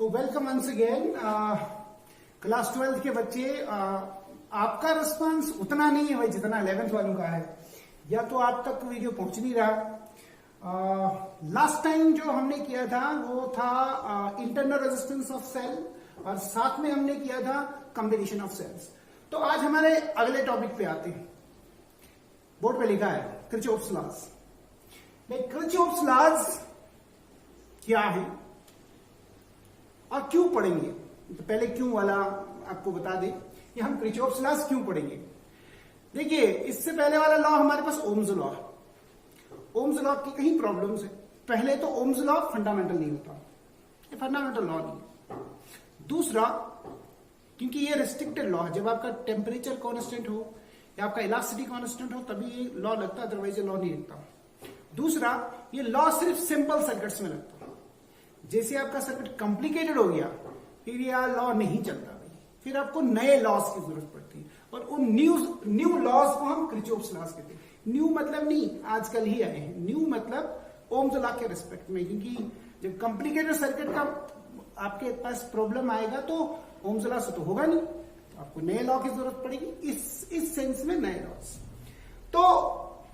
तो welcome once again. Class 12 के बच्चे, आपका रिस्पांस उतना नहीं है भाई जितना 11th वालों का है, या तो आप तक वीडियो पहुंच नहीं रहा। लास्ट टाइम जो हमने किया था वो था इंटरनल रेजिस्टेंस ऑफ सेल, और साथ में हमने किया था कॉम्बिनेशन ऑफ सेल्स। तो आज हमारे अगले टॉपिक पे आते हैं। बोर्ड पे लिखा है किरचॉफ्स लॉज। किरचॉफ्स लॉज क्या है और क्यों पढ़ेंगे, तो पहले क्यों वाला आपको बता दें कि हम किरचॉफ्स लॉज क्यों पढ़ेंगे। देखिए, इससे पहले वाला लॉ हमारे पास ओम्स लॉ है। ओम्स लॉ की कहीं प्रॉब्लम्स है। पहले तो ओम्स लॉ फंडामेंटल नहीं होता, ये फंडामेंटल लॉ नहीं है। दूसरा, क्योंकि ये रिस्ट्रिक्टेड लॉ है, जब आपका टेम्परेचर कांस्टेंट हो या आपका इलास्टिसिटी कांस्टेंट हो तभी ये लॉ लगता है, अदरवाइज ये लॉ नहीं लगता। दूसरा, ये लॉ सिर्फ सिंपल सर्किट्स में लगता है। जैसे आपका सर्किट कॉम्प्लिकेटेड हो गया फिर यह लॉ नहीं चलता भाई, फिर आपको नए लॉज की जरूरत पड़ती है, और उन न्यू लॉज को हम किरचॉफ्स लॉज कहते हैं। न्यू मतलब नहीं आजकल ही आए हैं, न्यू मतलब ओम्स लॉ के रिस्पेक्ट में, क्योंकि जब कॉम्प्लिकेटेड सर्किट का आपके पास प्रॉब्लम आएगा तो ओम्स लॉ से तो होगा नहीं, आपको नए लॉ की जरूरत पड़ेगी। इस सेंस में नए लॉज। तो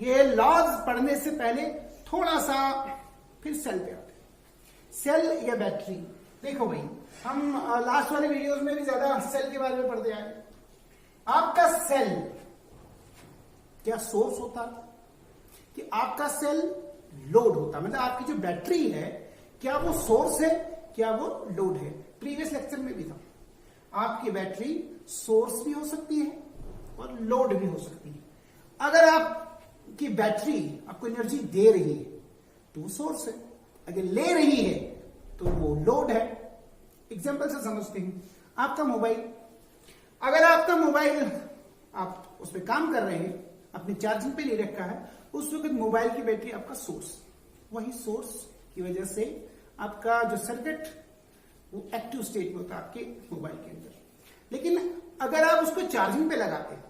ये लॉज पढ़ने से पहले थोड़ा सा फिर सेल पे आते हैं। सेल या बैटरी, देखो भाई, हम लास्ट वाले वीडियोस में भी ज्यादा सेल के बारे में पढ़ते आए। आपका सेल क्या सोर्स होता कि आपका सेल लोड होता, मतलब आपकी जो बैटरी है क्या वो सोर्स है, क्या वो लोड है। प्रीवियस लेक्चर में भी था, आपकी बैटरी सोर्स भी हो सकती है और लोड भी हो सकती है। अगर आपकी बैटरी आपको एनर्जी दे रही है तो वो सोर्स है, अगर ले रही है तो वो लोड है। एग्जांपल से समझते हैं। आपका मोबाइल, अगर आपका मोबाइल आप उस पर काम कर रहे हैं, अपने चार्जिंग पे नहीं रखा है, उस वक्त मोबाइल की बैटरी आपका सोर्स, वही सोर्स की वजह से आपका जो सर्किट वो एक्टिव स्टेट में होता है आपके मोबाइल के अंदर। लेकिन अगर आप उसको चार्जिंग पे लगाते हैं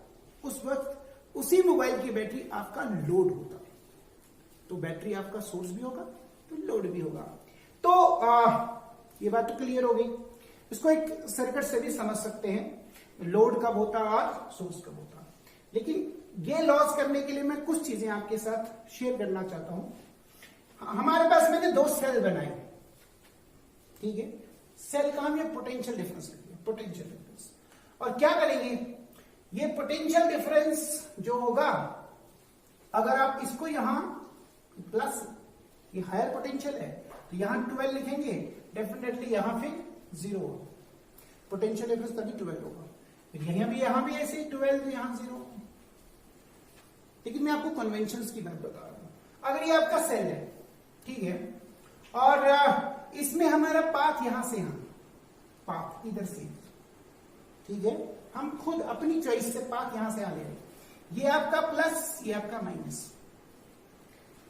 उस वक्त उसी मोबाइल की बैटरी आपका लोड होता है, तो बैटरी आपका सोर्स भी होगा तो लोड भी होगा। तो ये बात तो क्लियर हो गई। इसको एक सर्किट से भी समझ सकते हैं, लोड कब होता है और सोर्स कब होता है। लेकिन ये लॉस करने के लिए मैं कुछ चीजें आपके साथ शेयर करना चाहता हूं। हमारे पास मैंने दो सेल बनाए, ठीक है। सेल का हम ये पोटेंशियल डिफरेंस लिखेंगे, पोटेंशियल डिफरेंस। और क्या करेंगे, ये पोटेंशियल डिफरेंस जो होगा, अगर आप इसको यहां प्लस, ये हायर पोटेंशियल है तो यहां 12 लिखेंगे, डेफिनेटली यहां फिर 0 होगा, पोटेंशियल डिफरेंस तभी 12 होगा। फिर यहां भी ऐसे 12 तो यहां 0। लेकिन मैं आपको कन्वेंशंस की बात बता रहा हूं। अगर ये आपका सेल है, ठीक है, और इसमें हमारा पाथ यहां से यहां, पाथ इधर से, ठीक है, हम खुद अपनी चॉइस से पाथ यहां से आ ले रहे हैं। ये आपका प्लस, ये आपका माइनस,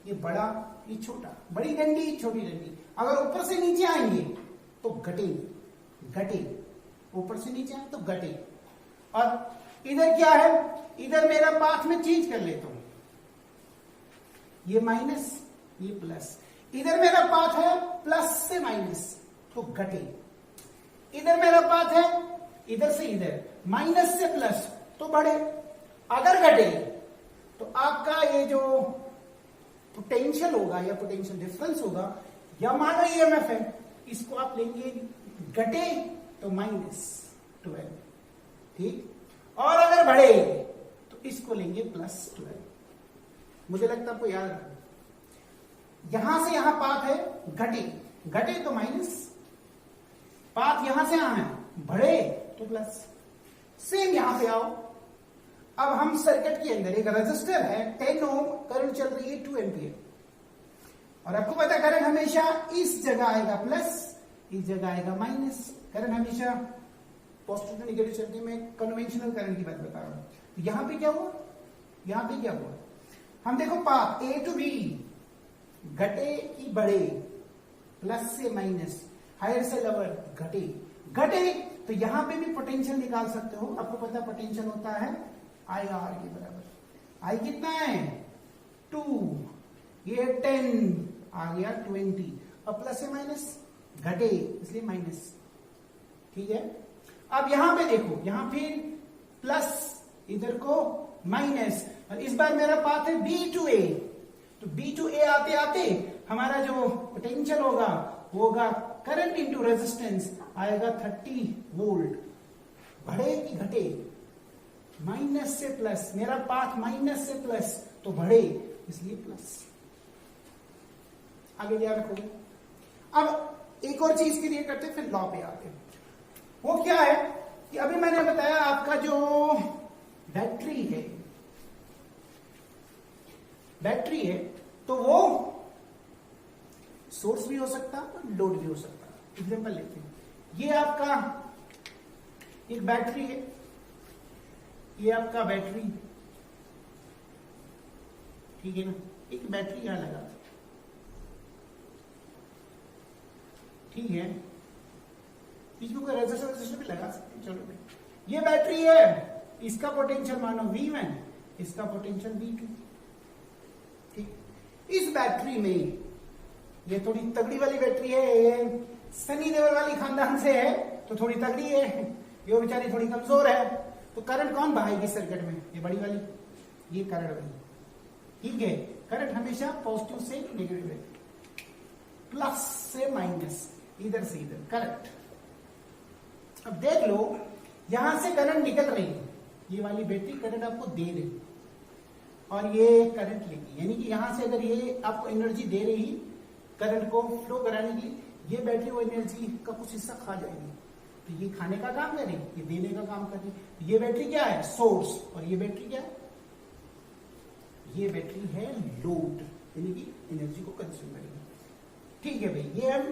ये बड़ा, ये छोटा, बड़ी डंडी छोटी डंडी। अगर ऊपर से नीचे आएंगे तो घटेंगे, घटे, ऊपर से नीचे आए तो घटे। और इधर क्या है, इधर मेरा पाथ में चेंज कर लेता हूं, ये माइनस, ये प्लस। इधर मेरा पाथ है प्लस से माइनस तो घटे, इधर मेरा पाथ है इधर से इधर माइनस से प्लस तो बढ़े। अगर घटे तो आपका ये जो पोटेंशियल होगा या पोटेंशियल डिफरेंस होगा, या मानो ईएमएफ है, इसको आप लेंगे घटे तो -12, ठीक। और अगर बढ़े तो इसको लेंगे +12। मुझे लगता है आपको याद रखना, यहां से यहां पाथ है, घटे, घटे तो माइनस, पाथ यहां से यहां है, बढ़े तो प्लस। सेम यहां पे आओ। अब हम सर्किट के अंदर एक रजिस्टर है 10 ओम, करंट चल रही है 2 एम्पियर, और आपको पता करंट हमेशा इस जगह आएगा प्लस, इस जगह आएगा माइनस। करंट हमेशा पॉजिटिव टू नेगेटिव चलती है। मैं कन्वेंशनल करंट की बात बता रहा हूं। यहां पे क्या हुआ, यहां पे क्या हुआ, हम देखो पाथ ए टू बी, घटे की बढ़े, प्लस से माइनस, हायर से लोअर, घटे, घटे तो यहां पे भी पोटेंशियल निकाल सकते हो। आपको पता पोटेंशियल होता है आई आर के बराबर। आई कितना है 2, ये 10 आ गया 20, और प्लस से माइनस घटे इसलिए माइनस। ठीक है, अब यहां पे देखो, यहां फिर प्लस, इधर को माइनस, और इस बार मेरा पाथ है बी टू ए, तो बी टू ए आते आते हमारा जो पोटेंशियल होगा वो होगा करंट इंटू रेजिस्टेंस, आएगा 30 वोल्ट। बढ़े कि घटे? माइनस से प्लस, मेरा पाथ माइनस से प्लस, तो बढ़े इसलिए प्लस। आगे क्या रखोगे? अब एक और चीज के लिए करते, फिर लॉ पे आते। वो क्या है कि अभी मैंने बताया आपका जो बैटरी है तो वो सोर्स भी हो सकता है और लोड भी हो सकता है। एग्जांपल लेते हैं, ये आपका एक बैटरी है, ये आपका बैटरी, ठीक है ना, एक बैटरी यहां लगा, ठीक है, बीच में कोई रेजिस्टर भी लगा सकते हैं। चलो भाई, ये बैटरी है, इसका पोटेंशियल मानो V1, इसका पोटेंशियल V2। ठीक, इस बैटरी में ये थोड़ी तगड़ी वाली बैटरी है, ये सनी देओल वाली खानदान से है तो थोड़ी तगड़ी है, ये बेचारी थोड़ी कमजोर है, तो करंट कौन बहाएगी सर्किट में? ये बड़ी वाली, ये करंट वाली। ठीक है, करंट हमेशा पॉजिटिव से नेगेटिव है, प्लस से माइनस, इधर से इधर करंट। अब देख लो, यहां से करंट निकल रही है, ये वाली बैटरी करंट आपको दे रही है और ये करंट लेगी, यानी कि यहां से अगर ये आपको एनर्जी दे रही करंट को फ्लो कराने की, ये बैटरी वो एनर्जी का कुछ हिस्सा खा जाएगी, तो ये खाने का काम कर रही, ये देने का काम कर रही। ये बैटरी क्या है? सोर्स। और ये बैटरी क्या है? ये बैटरी है लोड, यानी कि एनर्जी को कंज्यूम करेगी। ठीक है भाई, ये हम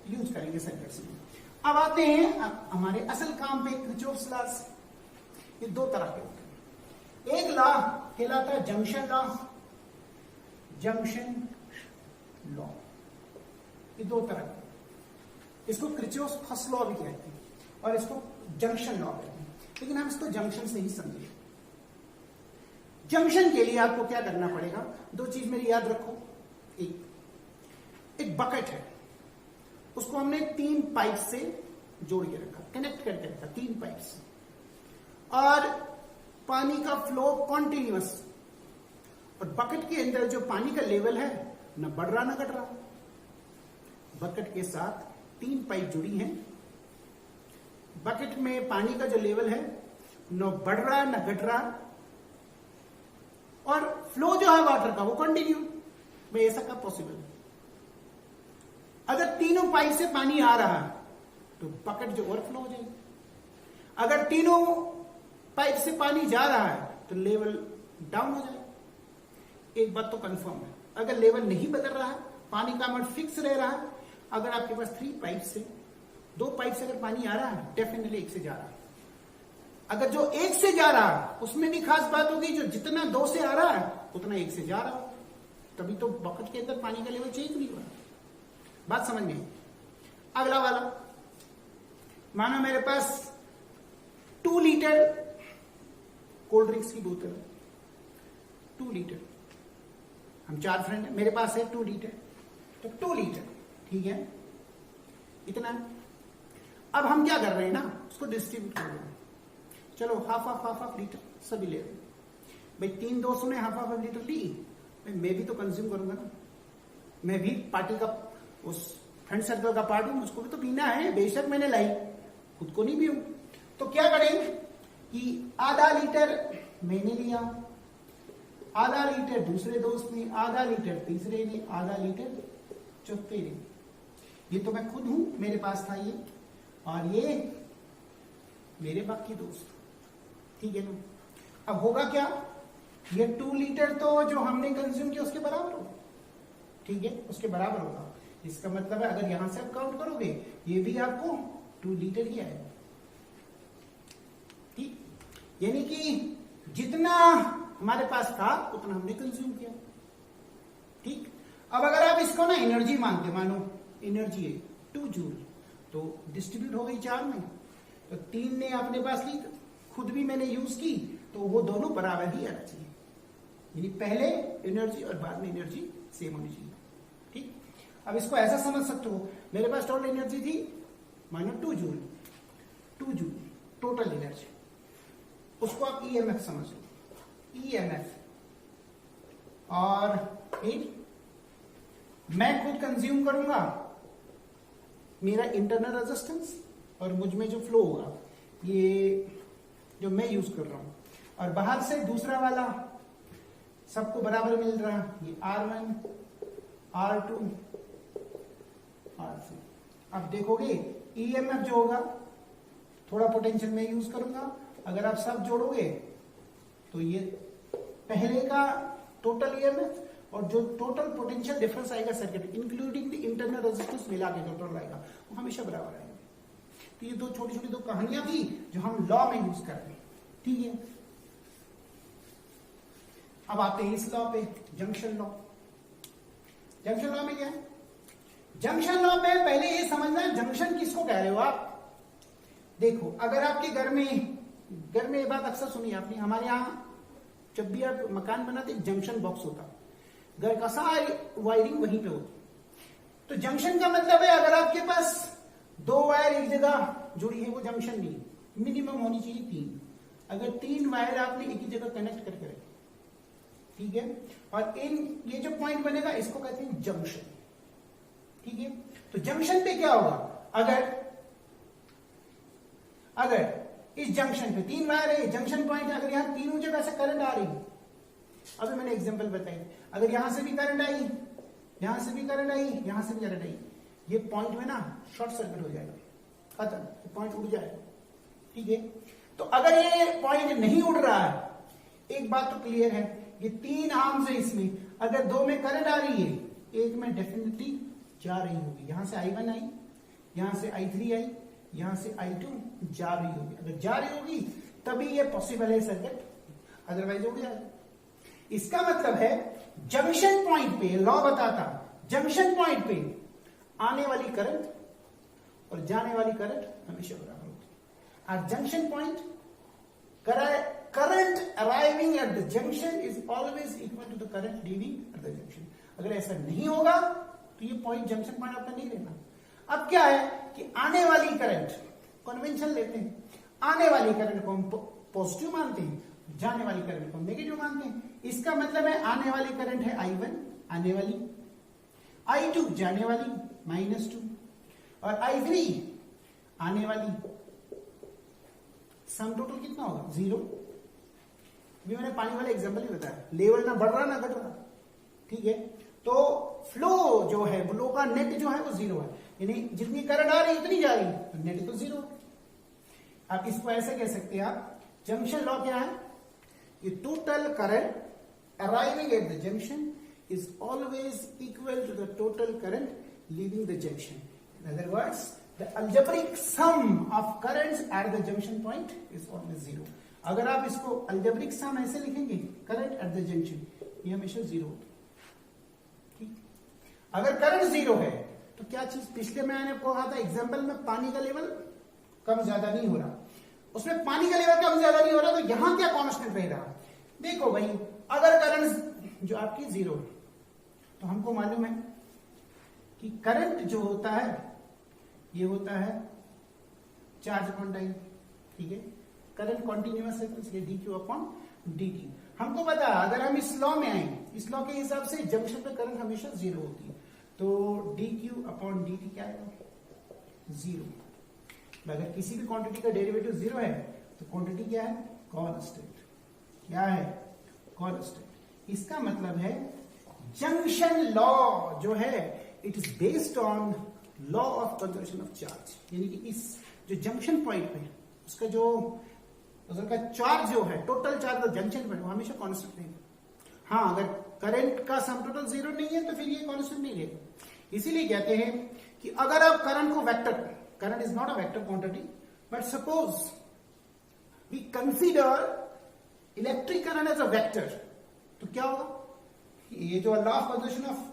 यूज करेंगे सर्किट्स में। अब आते हैं हमारे असल काम पे, किरचॉफ्स लॉस। ये दो तरह के होते हैं, एक लॉ कहलाता है जंक्शन लॉ, जंक्शन लॉ, ये दो तरह के, इसको किरचॉफ्स फर्स्ट लॉ भी कहते हैं और इसको जंक्शन लॉ कहते हैं, लेकिन हम इसको जंक्शन से ही समझें। जंक्शन के लिए आपको क्या करना पड़ेगा? दो चीज मेरी याद रखो। एक बकेट है, उसको हमने 3 पाइप से जोड़ के रखा, कनेक्ट करके रखा 3 पाइप से, और पानी का फ्लो कॉन्टिन्यूअस, और बकेट के अंदर जो पानी का लेवल है न बढ़ रहा न घट रहा। बकेट के साथ 3 पाइप जुड़ी हैं, बकेट में पानी का जो लेवल है न बढ़ रहा न घट रहा, और फ्लो जो है वाटर का वो कंटिन्यू। भाई ऐसा कब पॉसिबल है? अगर तीनों पाइप से पानी आ रहा है तो बकेट जो ओवरफ्लो हो जाएगी, अगर तीनों पाइप से पानी जा रहा है तो लेवल डाउन हो जाएगा। एक बात तो कंफर्म है, अगर लेवल नहीं बदल रहा है, पानी का अमाउंट फिक्स रह रहा है, अगर आपके पास 3 पाइप से, 2 पाइप से अगर पानी आ रहा है, डेफिनेटली 1 से जा रहा है। अगर जो 1 से जा रहा है उसमें भी खास बात होगी, जो जितना 2 से आ रहा है उतना 1 से जा रहा है, तभी तो बकेट के अंदर पानी का लेवल चेंज नहीं हुआ। बात समझ में? अगला वाला, मानो मेरे पास 2 लीटर कोल्ड ड्रिंक्स की बोतल है, 2 लीटर, हम 4 फ्रेंड हैं, मेरे पास है 2 लीटर, तो 2 लीटर, ठीक है, इतना। अब हम क्या कर रहे हैं ना, उसको डिस्ट्रीब्यूट कर रहे हैं। चलो हाफ लीटर सभी ले रहे हैं। भाई 3 दोस्तों ने हाफ लीटर ली, मैं भी तो कंज्यूम करूंगा ना, मैं भी पार्टी का, उस फ्रेंड सर्कल का पार्टी, मुझको भी तो पीना है, बेशक मैंने लाई, खुद को नहीं पीऊं। तो क्या करें कि आधा लीटर मैंने लिया, आधा लीटर दूसरे दोस्त ने, आधा लीटर तीसरे ने, आधा लीटर चौथे ने। ये तो मैं खुद हूं, मेरे पास था ये, और ये मेरे बाकी दोस्त, ठीक है ना। अब होगा क्या, ये 2 लीटर तो जो हमने कंज्यूम किया उसके बराबर होगा, ठीक है, उसके बराबर होगा। इसका मतलब है अगर यहां से आप काउंट करोगे, ये भी आपको 2 लीटर ही आएगा, ठीक, यानी कि जितना हमारे पास था उतना हमने कंज्यूम किया, ठीक। अब अगर आप इसको ना एनर्जी मानते, मानो एनर्जी है 2 जूल, तो डिस्ट्रीब्यूट हो गई 4 में, तो 3 ने अपने पास ली, खुद भी मैंने यूज की, तो वो दोनों बराबर ही आना चाहिए, यानी पहले एनर्जी और बाद में एनर्जी सेम होनी चाहिए, ठीक। अब इसको ऐसा समझ सकते हो, मेरे पास टोटल एनर्जी थी -2 जूल, 2 जूल टोटल एनर्जी, उसको आप ईएमएफ समझ लो, ईएमएफ। और फिर मैं खुद कंज्यूम करूंगा मेरा इंटरनल रेजिस्टेंस, और मुझ में जो फ्लो होगा ये जो मैं यूज कर रहा हूं, और बाहर से दूसरा वाला सबको बराबर मिल रहा है, ये R1, R2, R3। अब देखोगे ईएमएफ जो होगा, थोड़ा पोटेंशियल में यूज करूंगा, अगर आप सब जोड़ोगे तो ये पहले का टोटल ईएमएफ और जो टोटल पोटेंशियल डिफरेंस आएगा circuit including the internal resistance मिला के टोटल आएगा, वो हमेशा बराबर आएगा। तो ये दो छोटी छोटी दो कहानियां थी जो हम लॉ में यूज करते हैं, ठीक है। अब आते हैं इस लॉ पे, जंक्शन लॉ। जंक्शन लॉ में क्या है? जंक्शन लॉ में पहले ये समझना है जंक्शन किसको कह रहे हो आप। देखो, अगर आपके घर में ये बात अक्सर सुनी आपने, हमारे यहां जब भी आप मकान बनाते जंक्शन बॉक्स होता, घर का सारी वायरिंग वहीं पे होती। तो जंक्शन का मतलब है अगर आपके पास 2 वायर एक जगह जुड़ी है वो जंक्शन नहीं, मिनिमम होनी चाहिए 3। अगर 3 वायर आपने एक ही जगह कनेक्ट करके रखे, ठीक है, और ये जो पॉइंट बनेगा इसको कहते हैं जंक्शन, ठीक है। तो जंक्शन पे क्या होगा, अगर इस जंक्शन पे 3 वायर है, जंक्शन पॉइंट, अगर यहां तीनों जगह से करंट आ रही है, अभी मैंने एग्जांपल बताई, अगर यहां से भी करंट आई, यहां से भी करंट आई, यहां से भी करंट आई, ये पॉइंट में ना शॉर्ट सर्किट हो जाएगा, खत्म, ये पॉइंट उड़ जाएगा, ठीक है। तो अगर ये पॉइंट नहीं उड़ रहा है, एक बात तो क्लियर है, ये 3 आर्म्स है इसमें, अगर 2 में करंट आ रही है, एक में डेफिनेटली जा रही होगी, यहां से I1 आई, यहां से I3 आई, यहां से I2 जा रही होगी। अगर जा रही होगी तभी ये पॉसिबल है सर्किट, अदरवाइज हो गया। इसका मतलब है जंक्शन पॉइंट पे, लॉ बताता जंक्शन पॉइंट पे आने वाली करंट और जाने वाली करंट हमेशा बराबर होती है। और junction point, current arriving at the junction is always equal to the current leaving at the junction. अगर ऐसा नहीं होगा तो ये पॉइंट जंक्शन पॉइंट आपका नहीं रहना। अब क्या है कि आने वाली करंट, कन्वेंशन लेते हैं, आने वाली करंट को हम पॉजिटिव मानते हैं, जाने वाली करंट को हम नेगेटिव मानते हैं। इसका मतलब है आने वाली करंट है I1, आने वाली, I2 जाने वाली -2, और I3 आने वाली। सम टोटल कितना होगा? 0। अभी मैंने पानी वाला एग्जांपल ही बताया, लेवल ना बढ़ रहा ना घट रहा, ठीक है। तो फ्लो जो है, फ्लो का नेट जो है वो 0 है, यानी जितनी करंट आ रही है उतनी जा रही है, तो नेट तो 0। आप इसको ऐसे कह सकते हैं, आप जंक्शन लॉ क्या है, ये total current arriving at the junction is always equal to the total current leaving the junction. In other words, the algebraic sum of currents at the junction point is always 0. अगर आप इसको algebraic sum ऐसे लिखेंगे, current at the junction, ये हमेशा 0 होता है, ठीक। अगर करंट 0 है तो क्या चीज, पिछले मैंने आपको कहा था एग्जाम्पल में पानी का लेवल कम ज्यादा नहीं हो रहा, उसमें पानी का लेवल कम ज्यादा नहीं हो रहा, तो यहां क्या कांस्टेंट रह रहा। देखो भाई, अगर करंट जो आपकी 0 है तो हमको मालूम है कि करंट जो होता है ये होता है चार्ज अपॉन टाइम, ठीक है। करंट कॉन्टिन्यूअस है तो इसलिए dq/dt। हमको पता है अगर हम इस लॉ में आए, इस लॉ के हिसाब से जंक्शन पे करंट हमेशा 0 होती है, तो dq/dt क्या है? 0। अगर किसी भी क्वांटिटी का डेरिवेटिव 0 है तो क्वांटिटी क्या है? कांस्टेंट। क्या है? कांस्टेंट। इसका मतलब है जंक्शन लॉ जो है it is based on law of conservation of charge, यानी कि इस जो जंक्शन पॉइंट पे उसका जो उसका चार्ज जो है, टोटल चार्ज जंक्शन पे वो हमेशा कांस्टेंट रहेगा। हाँ, अगर करंट का सम टोटल 0 नहीं है तो फिर ये कांस्टेंट नहीं रहेगा। इसीलिए कहते हैं कि अगर आप करंट को vector, current is not a vector quantity, but suppose we consider electric current as a vector, तो क्या होगा? ये जो law of conservation of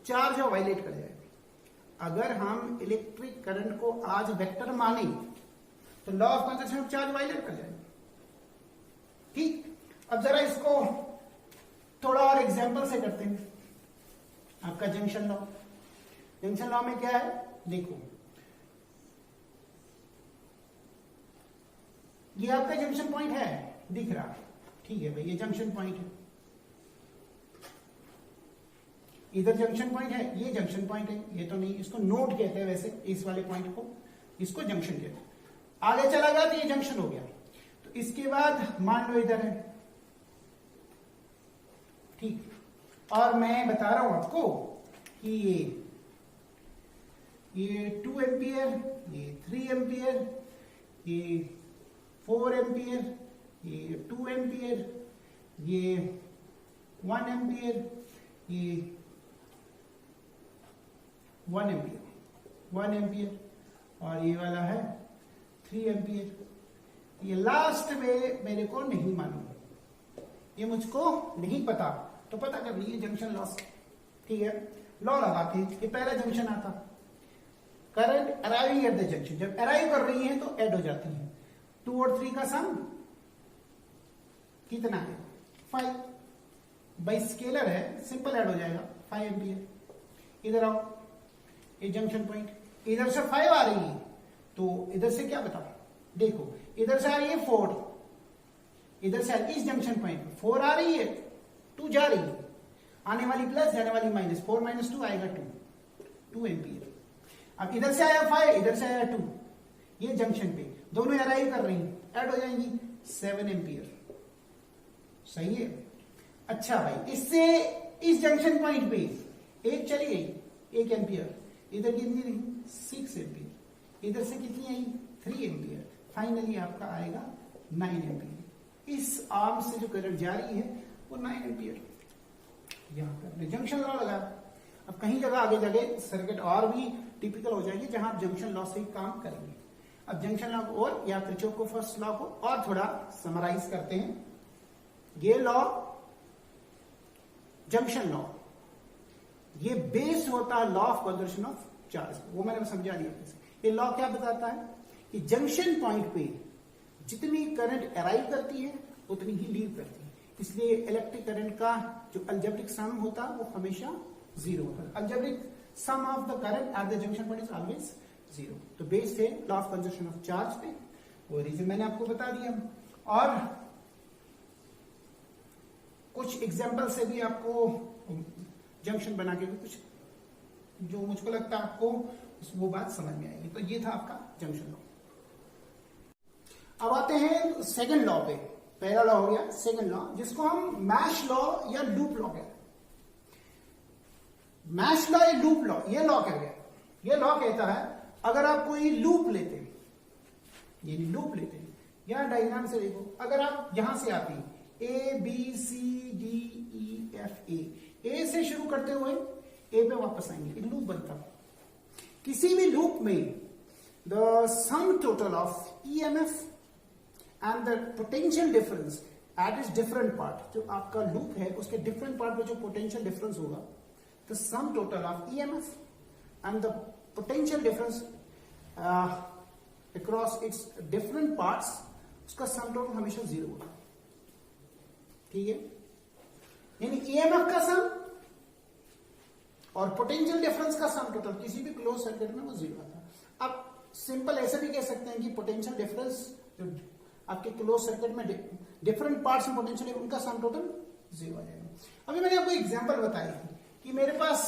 charge है वायलेट कर जाएगा। अगर हम इलेक्ट्रिक करंट को आज वेक्टर माने तो law of conservation of charge violate कर जाएगा, ठीक। अब जरा इसको थोड़ा और एग्जांपल से करते हैं। आपका जंक्शन लॉ, जंक्शन लॉ में क्या है, देखो ये आपका जंक्शन पॉइंट है, दिख रहा, ठीक है भाई, ये जंक्शन पॉइंट है, इधर जंक्शन पॉइंट है, ये जंक्शन पॉइंट है, ये तो नहीं, इसको नोड कहते हैं वैसे, इस वाले पॉइंट को, इसको जंक्शन कहते हैं। आगे चला गया तो ये जंक्शन हो गया। तो इसके बाद मान लो इधर है, ठीक, और मैं बता रहा हूं आपको कि ये 2 एम्पियर, ये 3 एम्पियर, ये 4 एम्पियर, ये 2 एम्पियर, ये 1 एम्पियर, ये 1 एम्पियर, 1 एम्पियर, और ये वाला है 3 एम्पियर। ये लास्ट में मेरे को नहीं मालूम, ये मुझको नहीं पता, तो पता कर लीजिए जंक्शन लॉस, ठीक है। लॉ लगाते हैं, ये पहला जंक्शन आता, current arriving at the junction, जब अराइव कर रही है तो ऐड हो जाती है। 2 और 3 का सम कितना है, 5, बाई स्केलर है, सिंपल ऐड हो जाएगा, 5 एम्पियर। इधर आओ, ये जंक्शन पॉइंट, इधर से 5 आ रही है, तो इधर से क्या बताओ, देखो इधर से आ रही है 4, इधर से इस जंक्शन पॉइंट 4 आ रही है, 2 जा रही है, आने वाली प्लस जाने वाली माइनस, 4 - 2 आएगा 2 एम्पियर। अब इधर से आया 5, इधर से आया 2, ये जंक्शन पे दोनों अराइव कर रही हैं, ऐड हो जाएंगी 7 एम्पियर, सही है। अच्छा भाई, इससे इस जंक्शन पॉइंट पे एक चली गई 1 एम्पियर, इधर कितनी रही 6 एम्पियर, इधर से कितनी आई 3 एम्पियर, फाइनली आपका आएगा 9 एम्पियर। इस आर्म से जो करंट जारी है वो 9 एम्पियर। यहां पर हमने जंक्शन लॉ लगा। अब कहीं जगह आगे जगह सर्किट और भी टिपिकल हो जाएगी जहां आप जंक्शन लॉ से ही काम करेंगे। अब जंक्शन लॉ को और या किरचॉफ को फर्स्ट लॉ को और थोड़ा समराइज करते हैं। ये लॉ, जंक्शन लॉ, ये बेस्ड होता है law of conservation of charge, वो मैंने समझा दिया। ये लॉ क्या बताता है कि जंक्शन पॉइंट पे जितनी करंट अराइव करती है उतनी ही लीव करती है, इसलिए इलेक्ट्रिक करंट का जो अलजेब्रिक सम होता है वो हमेशा 0 होता है। Algebraic sum of the current at the junction point is always 0। तो बेस्ड है law of conservation of charge पे, वो रीजन मैंने आपको बता दिया। और कुछ एग्जाम्पल से भी आपको जंक्शन बना के भी कुछ जो मुझको लगता है आपको वो बात समझ में आएगी। तो ये था आपका जंक्शन लॉ। अब आते हैं सेकंड लॉ पे। पहला लॉ हो गया, सेकंड लॉ जिसको हम मैश लॉ या लूप लॉ कहते हैं। मैश लॉ या लूप लॉ, ये लॉ क्या गया, ये लॉ कहता है अगर आप कोई लूप लेते हैं, ये लूप लेते हैं, या डायग्राम से देखो, अगर आप यहां से आती A B C D E F A से शुरू करते हुए A पे वापस आएंगे, एक लूप बनता है। किसी भी लूप में the sum total of EMF and the potential difference at is different part, जो आपका लूप है उसके डिफरेंट पार्ट में जो पोटेंशियल डिफरेंस होगा, the sum total of EMF and the potential difference across its different parts, उसका sum total हमेशा 0 होगा। ठीक है, यानी EMF का सम और पोटेंशियल डिफरेंस का सम टोटल किसी भी क्लोज सर्किट में वो 0 आता है। अब सिंपल ऐसे भी कह सकते हैं कि पोटेंशियल डिफरेंस जो आपके क्लोज सर्किट में डिफरेंट पार्ट्स में पोटेंशियल है उनका सम टोटल 0 आ जाएगा। अभी मैंने आपको एग्जांपल बताई थी कि मेरे पास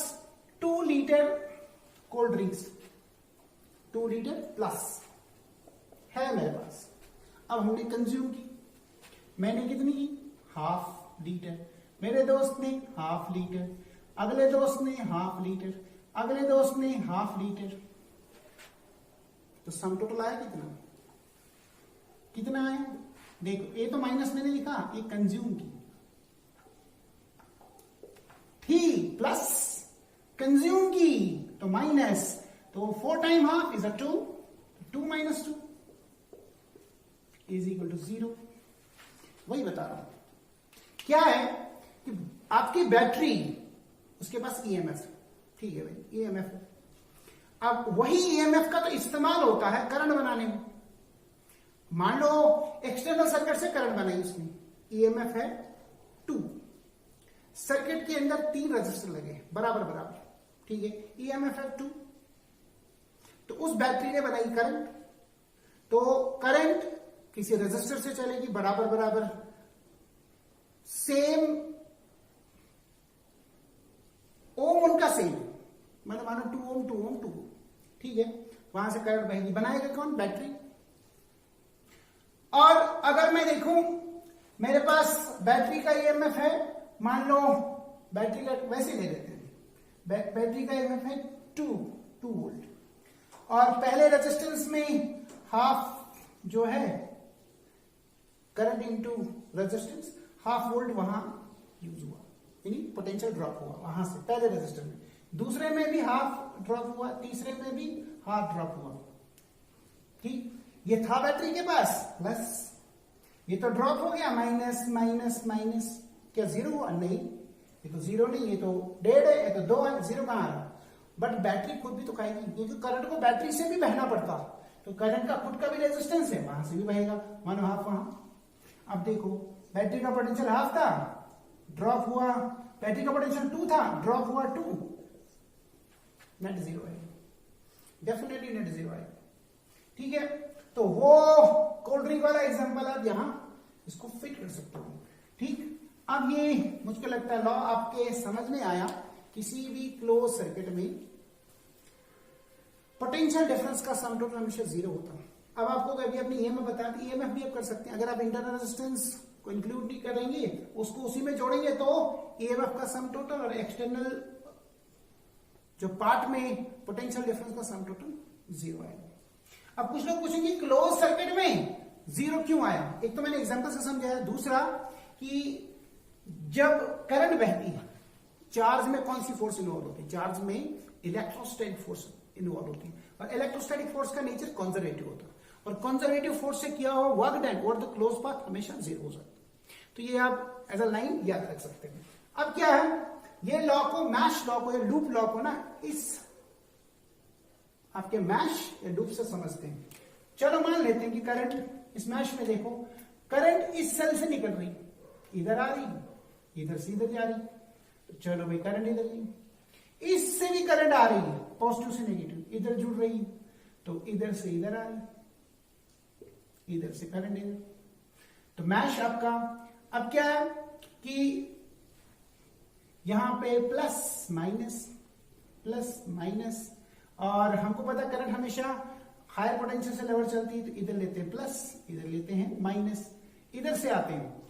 2 litre cold drinks, 2 litre plus है मेरे पास। अब हमने कंज्यूम की, मैंने कितनी की, ½ लीटर, मेरे दोस्त ने ½ लीटर, अगले दोस्त ने ½ लीटर, अगले दोस्त ने ½ लीटर, तो सम टोटल आया कितना, कितना आया देखो। ये तो माइनस मैंने लिखा, ये कंज्यूम की थी, प्लस कंज्यूम की तो माइनस, तो 4 time ½ is 2, 2 - 2 is equal to 0। वही बता रहा हूं क्या है कि आपकी बैटरी, उसके पास EMF, ठीक है भाई, EMF है। अब वही EMF का तो इस्तेमाल होता है करंट बनाने में। मान लो एक्सटर्नल सर्किट से करंट बनाई उसने, EMF है 2, सर्किट के अंदर 3 रजिस्टर लगे बराबर बराबर, ठीक है, ईएमएफ है 2। तो उस बैटरी ने बनाई करंट, तो करंट किसी रेजिस्टर से चलेगी बराबर बराबर, सेम ओम उनका सेम, मतलब मानो 2 ओम 2 ओम 2 ओम, ठीक है, वहां से करंट बहेगी, बनाएगा कौन? बैटरी। और अगर मैं देखूं मेरे पास बैटरी का ईएमएफ है, मान लो बैटरी का, वैसे ले लेते हैं, बैटरी का ईएमएफ है 2 वोल्ट, और पहले रेजिस्टेंस में हाफ जो है current into resistance, half volt वहां यूज हुआ, यानी पोटेंशियल ड्रॉप हुआ वहां से पहले रेजिस्टर में, दूसरे में भी हाफ ड्रॉप हुआ, तीसरे में भी हाफ ड्रॉप हुआ, ठीक। ये था बैटरी के पास प्लस, ये तो ड्रॉप हो गया माइनस माइनस माइनस, क्या जीरो हुआ? नहीं, ये तो जीरो नहीं, ये तो 1.5 है, ये तो 2 है, जीरो कहां आ रहा? बट बैटरी खुद भी तो खाएगी, क्योंकि करंट को बैटरी से भी बहना पड़ता, तो करंट का खुद का भी रेजिस्टेंस है, वहां से भी बहेगा, मानो हाफ वहां। अब देखो बैटरी का पोटेंशियल हाफ था, ड्रॉप हुआ, बैटरी का पोटेंशियल 2 था, ड्रॉप हुआ 2, नेट जीरो है, डेफिनेटली नेट जीरो है, ठीक है। तो वो कोल्ड ड्रिंक वाला एग्जांपल आप यहां इसको फिट कर सकते हो, ठीक। अब ये मुझको लगता है लॉ आपके समझ में आया, किसी भी क्लोज सर्किट में पोटेंशियल डिफरेंस का सम टोटल हमेशा जीरो होता है। अब आपको कभी अपनी ईएमएफ बता दी, ईएमएफ भी आप कर सकते हैं, अगर आप इंटरनल रेजिस्टेंस को इंक्लूड नहीं करेंगे, उसको उसी में जोड़ेंगे, तो ईएमएफ का सम टोटल और एक्सटर्नल जो पार्ट में पोटेंशियल डिफरेंस का सम टोटल जीरो आएगा। अब कुछ लोग पूछेंगे क्लोज सर्किट में जीरो क्यों आया? एक तो मैंने एग्जांपल से समझाया, दूसरा कि जब करंट बहती है, चार्ज में कौन सी फोर्स इन्वॉल्व होती है? चार्ज में इलेक्ट्रोस्टैटिक फोर्स इन्वॉल्व होती है, और इलेक्ट्रोस्टैटिक फोर्स का नेचर कंजर्वेटिव होता है, और कंजर्वेटिव फोर्स से किया हुआ work done over the close path हमेशा जीरो हो जाता है। तो ये आप एज अ लाइन याद रख सकते हैं। अब क्या है, ये लॉ को, मैश लॉ को, ये लूप लॉ को ना इस आपके मैश या लूप से समझते हैं। चलो मान लेते हैं कि करंट इस मैश में देखो, करंट इस सेल से निकल रही, इधर आ रही, इधर से इधर जा रही, तो चलो भाई करंट इधर गई, इससे भी करंट आ रही है पॉजिटिव से नेगेटिव, इधर जुड़ रही, तो इधर से इधर आ रही, इधर से करंट इधर, तो मैश आपका। अब क्या है कि यहां पे प्लस माइनस, और हमको पता करंट हमेशा हायर पोटेंशियल से लेवल चलती है, तो इधर लेते हैं प्लस, इधर लेते हैं माइनस, इधर से आते हैं,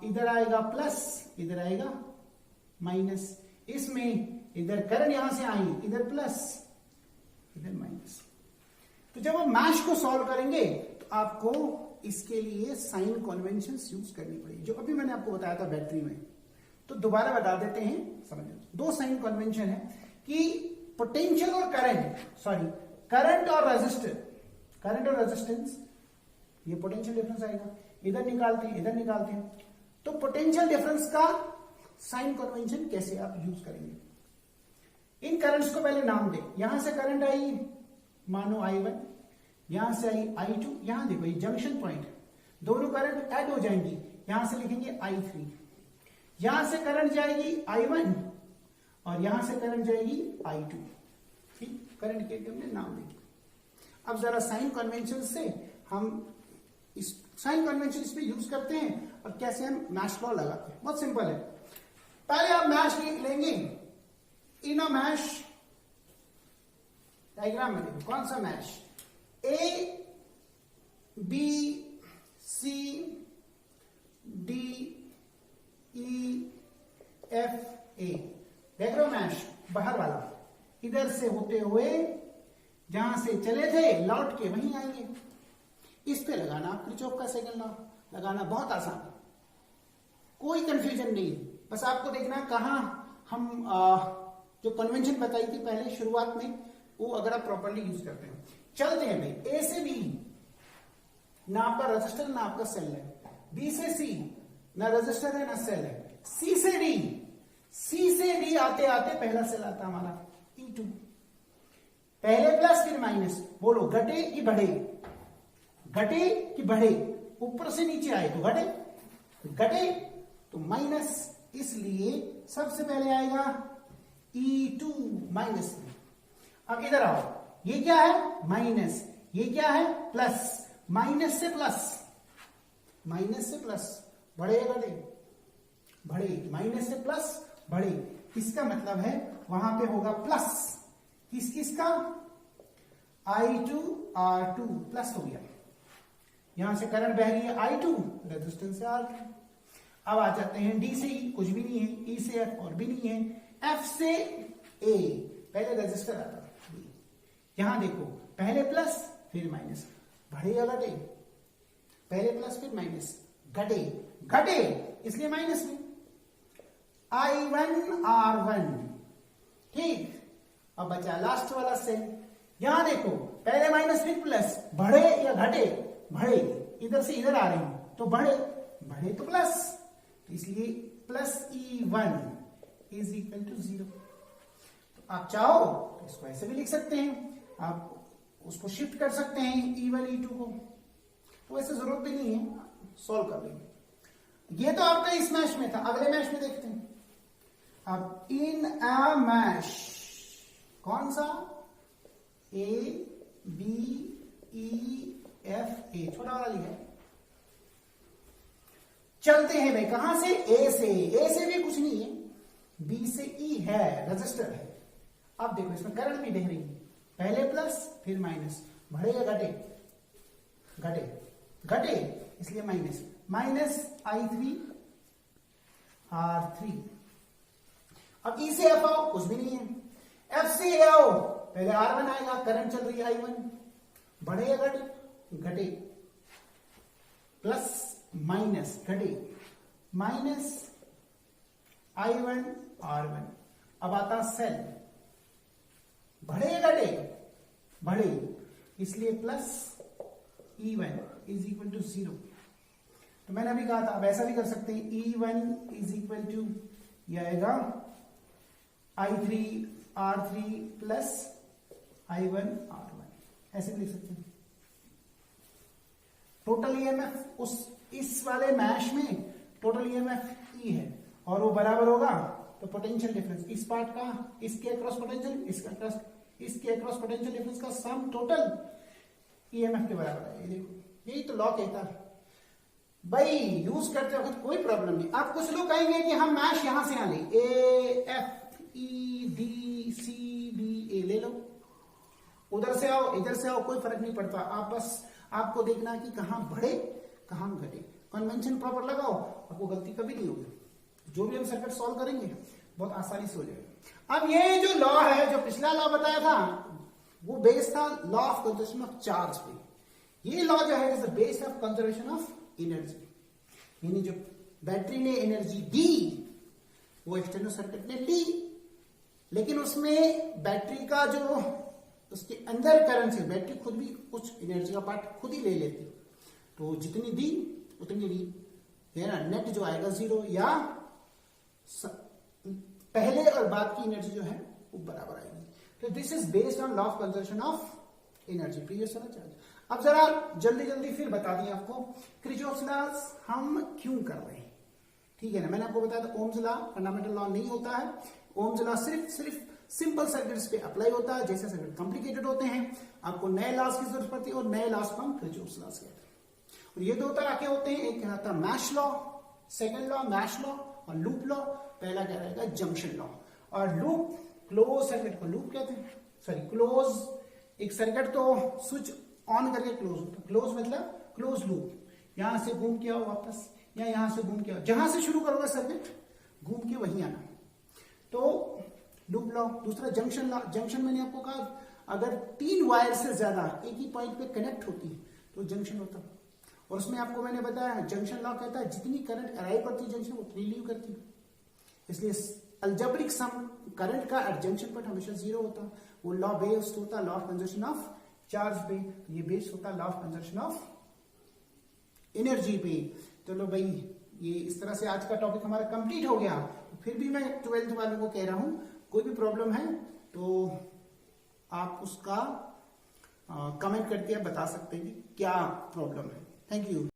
इधर आएगा प्लस, इधर आएगा माइनस, इसमें इधर करंट यहां से आई, इधर प्लस, इधर माइनस। तो जब हम मैश को सॉल्व करेंगे तो आपको इसके लिए साइन कन्वेंशन यूज करनी पड़ेगी, जो अभी मैंने आपको बताया था बैटरी में। तो दोबारा बता देते हैं, समझिए। दो साइन कन्वेंशन है कि पोटेंशियल और करंट और रेजिस्टेंस, ये पोटेंशियल डिफरेंस आएगा, इधर निकालते हैं, तो पोटेंशियल डिफरेंस का साइन कन्वेंशन कैसे आप यूज करेंगे? इन करंट्स को पहले नाम दे, यहां से करंट आई मानो I1, यहां से आई I2, यहां देखो ये जंक्शन पॉइंट, दोनों करंट ऐड हो जाएंगी, यहां से लिखेंगे I3, यहां से करंट जाएगी I1 और यहां से करंट जाएगी I2, ठीक, करंट के हमने नाम दिए। अब जरा साइन कन्वेंशन से हम इस साइन कन्वेंशन इस पे यूज करते हैं और कैसे हम मैश लॉ लगाते हैं। बहुत सिंपल है, पहले आप मैश लेंगे, इन अ मैश डायग्राम में देखो कौन सा mash, A B C D E F A, देख रहे हो मैश बाहर वाला, इधर से होते हुए जहां से चले थे लौट के वहीं आएंगे। इस पे लगाना किरचॉफ का सेकंड लॉ लगाना बहुत आसान, कोई कंफ्यूजन नहीं, बस आपको देखना कहां हम जो कन्वेंशन बताई थी पहले शुरुआत में, वो अगर आप प्रॉपर्ली यूज करते हैं। चलते हैं भाई, ए से बी ना आपका रजिस्टर ना आपका सेल है, बी से सी ना रजिस्टर है ना सेल है, सी से डी आते आते पहला सेल आता हमारा E2, पहले प्लस फिर माइनस, बोलो घटे कि बढ़े, ऊपर से नीचे आए तो घटे तो माइनस, इसलिए सबसे पहले आएगा E2 माइनस में। अब इधर आओ, ये क्या है माइनस, ये क्या है प्लस, माइनस से प्लस, माइनस से प्लस बढ़ेगा घटे, बढ़े, माइनस से प्लस बढ़े, इसका मतलब है वहां पे होगा प्लस, किस किस का, I2 R2 प्लस हो गया, यहां से करंट बह रही है I2, रेजिस्टेंस से R2। अब आ जाते हैं D से E, कुछ भी नहीं है, E से F और भी नहीं है, F से A, पहले रेजिस्टर आता है, यहां देखो पहले प्लस फिर माइनस, बढ़ेगा घटे, पहले प्लस फिर माइनस, घटे, घटे इसलिए माइनस में, I1 R1, ठीक। अब बचा लास्ट वाला सेल, यहां देखो पहले माइनस फिर प्लस, बढ़े या घटे, बढ़े, इधर से इधर आ रहे हैं तो बढ़े, बढ़े तो प्लस, तो इसलिए plus E1 is equal to 0। तो आप चाहो तो इसको ऐसे भी लिख सकते हैं, आप उसको शिफ्ट कर सकते हैं E1 E2 को, तो वैसे जरूरत भी नहीं है, सॉल्व कर लेंगे। ये तो आपका इस मैश में था, अगले मैश में देखते हैं। अब इन अ मैश, कौन सा, A B E F A, छोटा वाला लिया, चलते हैं भाई कहां से, A से भी कुछ नहीं है, B से E है, रजिस्टर है। अब देखो इसमें करंट भी बह रही है, पहले प्लस फिर माइनस, बढ़ेगा घटे, घटे, घटे इसलिए माइनस, माइनस I3 R3। अब E से F आओ, कुछ भी नहीं है, F से A आओ, पहले R1 आएगा, करंट चल रही है I1, बढ़ेगा घटे, घटे, प्लस माइनस, घटे, माइनस I1 R1। अब आता सेल, बढ़े घटे, बढ़े इसलिए plus E1 is equal to 0। तो मैंने अभी कहा था, अब ऐसा भी कर सकते हैं, E1 इज इक्वल टू, यह आएगा I3 R3 plus I1 R1, ऐसे भी लिख सकते हैं। टोटल EMF उस इस वाले मैश में टोटल EMF E है, और वो बराबर होगा तो पोटेंशियल डिफरेंस इस पार्ट का, इसके अक्रॉस पोटेंशियल, इसके अक्रॉस पोटेंशियल डिफरेंस का सम टोटल EMF के बराबर है। ये देखो, यही तो लॉ कहता है भाई, यूज करते वक्त कोई प्रॉब्लम नहीं। आप कुछ लोग कहेंगे कि हम मैश यहां से यहां ले, A F E D C B A ले लो, उधर से आओ इधर से आओ, कोई फर्क नहीं पड़ता, आप बस आपको देखना है कि कहां बढ़े कहां घटे, कन्वेंशन प्रॉपर लगाओ, आपको गलती कभी नहीं होगी। जो भी हम सर्किट सॉल्व करेंगे बहुत आसानी से हो जाएगा। अब ये जो लॉ है, जो पिछला लॉ बताया था, वो बेस था law of conservation of charge पे। ये लॉ जो है is the base of conservation of energy, यानी जो बैटरी ने एनर्जी दी वो एक्सटर्नल सर्किट ने ली, लेकिन उसमें बैटरी का जो उसके अंदर करंट से बैटरी खुद भी कुछ एनर्जी का पार्ट खुद ही ले लेती, तो जितनी दी उतनी ली, है ना, नेट जो आएगा 0, या पहले और बाद की एनर्जी जो है वो बराबर आएगी। तो this is based on law of conservation of energy, previous वाला चार्ज। अब जरा जल्दी जल्दी फिर बता दिया आपको किरचॉफ्स लॉ हम क्यों कर रहे हैं, ठीक है ना। मैंने आपको बताया था ओम्स लॉ फंडामेंटल लॉ नहीं होता है, ओम्स लॉ सिर्फ सिंपल सर्किट्स पे अप्लाई होता है। जैसे सर्किट कॉम्प्लिकेटेड होते हैं आपको नए लॉस की जरूरत पड़ती है, और नए लॉस को हम किरचॉफ्स लॉ कहते हैं। और ये दो तरह के होते हैं, एक कहलाता है mesh law, second law mesh law, और लूप लॉ पहला क्या रहेगा जंक्शन लॉ। और लूप क्लोज सर्किट को लूप कहते हैं, सॉरी क्लोज, एक सर्किट तो स्विच ऑन करके क्लोज होता है, क्लोज मतलब क्लोज लूप, यहां से घूम के आओ वापस, या यहां से घूम के आओ, जहां से शुरू करोगे सर्किट घूम के वहीं आना, तो लूप लॉ। दूसरा जंक्शन लॉ, जंक्शन मैंने आपको कहा अगर 3 वायर से ज्यादा एक ही पॉइंट पे कनेक्ट होती है तो जंक्शन होता है। और उसमें आपको मैंने बताया जंक्शन लॉ कहता है जितनी करंट अराइव करती है जंक्शन उतनी लीव करती है, इसलिए अलजेब्रिक सम करंट का एट जंक्शन पर हमेशा 0 होता है। वो लॉ बेस्ड होता है law of conservation of charge पे, ये बेस्ड होता है law of conservation of energy पे। चलो भाई, ये इस तरह से आज का टॉपिक हमारा कंप्लीट हो गया। फिर भी मैं 12th वालों को कह रहा हूं, कोई भी प्रॉब्लम है तो आप उसका कमेंट करके बता सकते हैं कि क्या प्रॉब्लम है। Thank you.